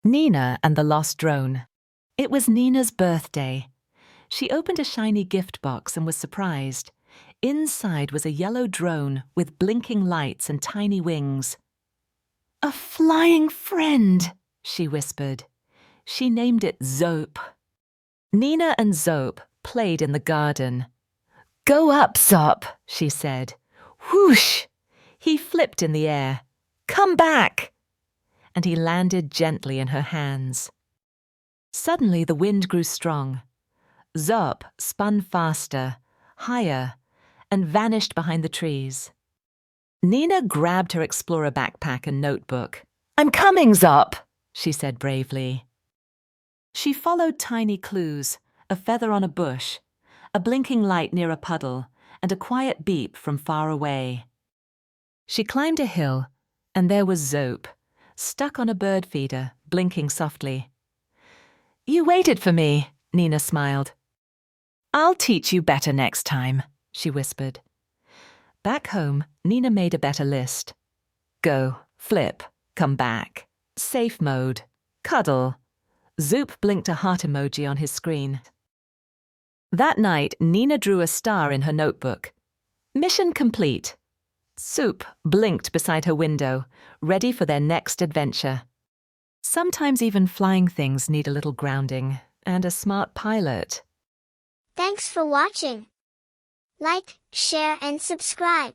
Nina and the Lost Drone. It was Nina's birthday. She opened a shiny gift box and was surprised. Inside was a yellow drone with blinking lights and tiny wings. "A flying friend," she whispered. She named it Zope. Nina and Zope played in the garden. "Go up, Zop," she said. Whoosh! He flipped in the air. "Come back!" And he landed gently in her hands. Suddenly the wind grew strong. Zop spun faster, higher, and vanished behind the trees. Nina grabbed her explorer backpack and notebook. "I'm coming, Zop," she said bravely. She followed tiny clues, a feather on a bush, a blinking light near a puddle, and a quiet beep from far away. She climbed a hill, and there was Zope, stuck on a bird feeder, blinking softly. "You waited for me," Nina smiled. "I'll teach you better next time," she whispered. Back home, Nina made a better list. Go, flip, come back. Safe mode, cuddle. Zoop blinked a heart emoji on his screen. That night, Nina drew a star in her notebook. Mission complete. Zoop blinked beside her window, ready for their next adventure. Sometimes even flying things need a little grounding and a smart pilot. Thanks for watching. Like, share and subscribe.